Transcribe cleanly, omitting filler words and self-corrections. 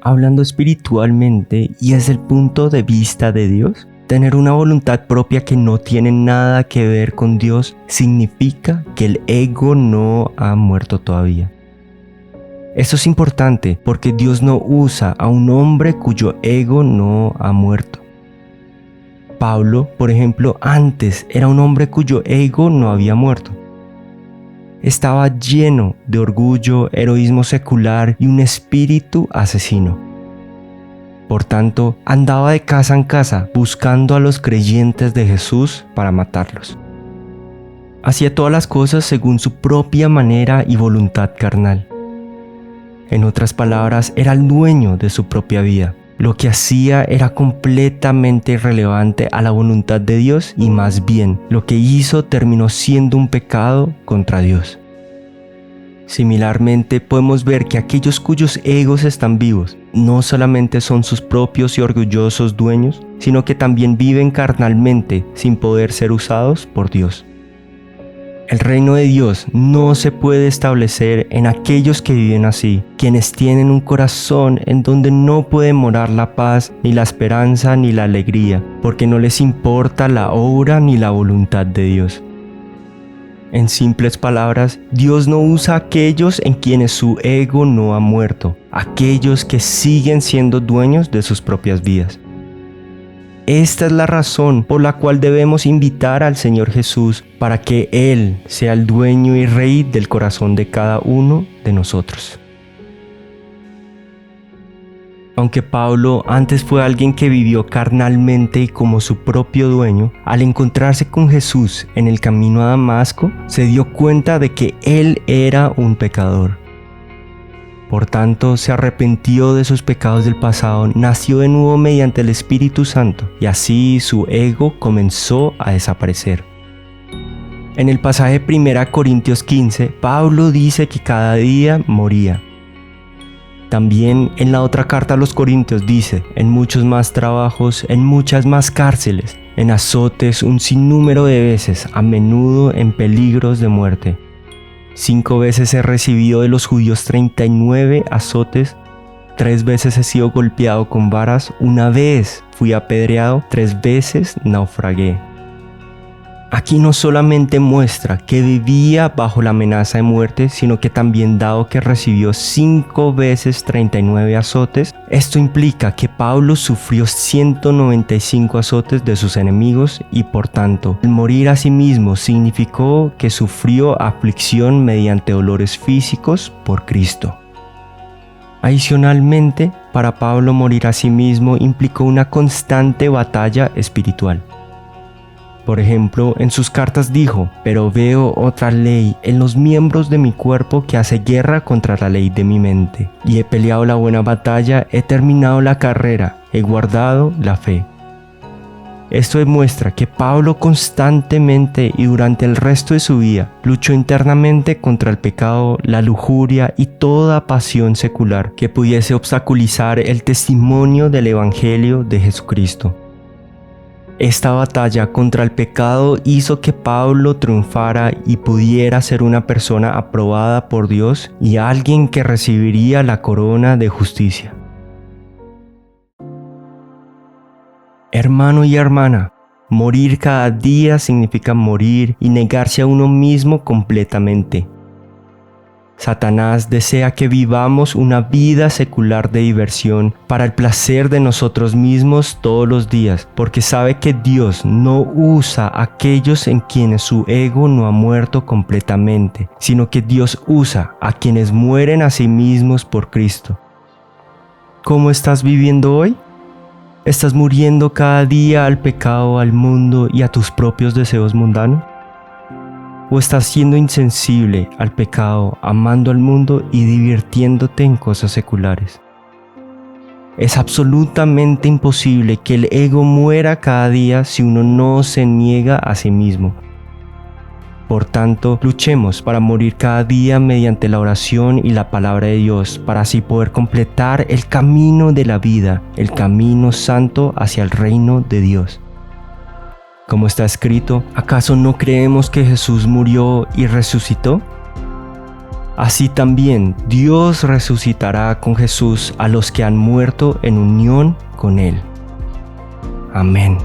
hablando espiritualmente y desde el punto de vista de Dios, tener una voluntad propia que no tiene nada que ver con Dios significa que el ego no ha muerto todavía. Esto es importante porque Dios no usa a un hombre cuyo ego no ha muerto. Pablo, por ejemplo, antes era un hombre cuyo ego no había muerto. Estaba lleno de orgullo, heroísmo secular y un espíritu asesino. Por tanto, andaba de casa en casa buscando a los creyentes de Jesús para matarlos. Hacía todas las cosas según su propia manera y voluntad carnal. En otras palabras, era el dueño de su propia vida. Lo que hacía era completamente irrelevante a la voluntad de Dios y más bien, lo que hizo terminó siendo un pecado contra Dios. Similarmente, podemos ver que aquellos cuyos egos están vivos no solamente son sus propios y orgullosos dueños, sino que también viven carnalmente sin poder ser usados por Dios. El reino de Dios no se puede establecer en aquellos que viven así, quienes tienen un corazón en donde no puede morar la paz, ni la esperanza, ni la alegría, porque no les importa la obra ni la voluntad de Dios. En simples palabras, Dios no usa a aquellos en quienes su ego no ha muerto, aquellos que siguen siendo dueños de sus propias vidas. Esta es la razón por la cual debemos invitar al Señor Jesús para que Él sea el dueño y rey del corazón de cada uno de nosotros. Aunque Pablo antes fue alguien que vivió carnalmente y como su propio dueño, al encontrarse con Jesús en el camino a Damasco, se dio cuenta de que él era un pecador. Por tanto, se arrepintió de sus pecados del pasado, nació de nuevo mediante el Espíritu Santo, y así su ego comenzó a desaparecer. En el pasaje 1 Corintios 15, Pablo dice que cada día moría. También en la otra carta a los Corintios dice, en muchos más trabajos, en muchas más cárceles, en azotes un sinnúmero de veces, a menudo en peligros de muerte. 5 veces he recibido de los judíos 39 azotes, 3 veces he sido golpeado con varas, 1 vez fui apedreado, 3 veces naufragué. Aquí no solamente muestra que vivía bajo la amenaza de muerte, sino que también dado que recibió 5 veces 39 azotes, esto implica que Pablo sufrió 195 azotes de sus enemigos y por tanto, el morir a sí mismo significó que sufrió aflicción mediante dolores físicos por Cristo. Adicionalmente, para Pablo morir a sí mismo implicó una constante batalla espiritual. Por ejemplo, en sus cartas dijo, pero veo otra ley en los miembros de mi cuerpo que hace guerra contra la ley de mi mente. Y he peleado la buena batalla, he terminado la carrera, he guardado la fe. Esto demuestra que Pablo constantemente y durante el resto de su vida luchó internamente contra el pecado, la lujuria y toda pasión secular que pudiese obstaculizar el testimonio del Evangelio de Jesucristo. Esta batalla contra el pecado hizo que Pablo triunfara y pudiera ser una persona aprobada por Dios y alguien que recibiría la corona de justicia. Hermano y hermana, morir cada día significa morir y negarse a uno mismo completamente. Satanás desea que vivamos una vida secular de diversión para el placer de nosotros mismos todos los días, porque sabe que Dios no usa a aquellos en quienes su ego no ha muerto completamente, sino que Dios usa a quienes mueren a sí mismos por Cristo. ¿Cómo estás viviendo hoy? ¿Estás muriendo cada día al pecado, al mundo y a tus propios deseos mundanos? ¿O estás siendo insensible al pecado, amando al mundo y divirtiéndote en cosas seculares? Es absolutamente imposible que el ego muera cada día si uno no se niega a sí mismo. Por tanto, luchemos para morir cada día mediante la oración y la palabra de Dios, para así poder completar el camino de la vida, el camino santo hacia el reino de Dios. Como está escrito, ¿acaso no creemos que Jesús murió y resucitó? así también Dios resucitará con Jesús a los que han muerto en unión con Él. Amén.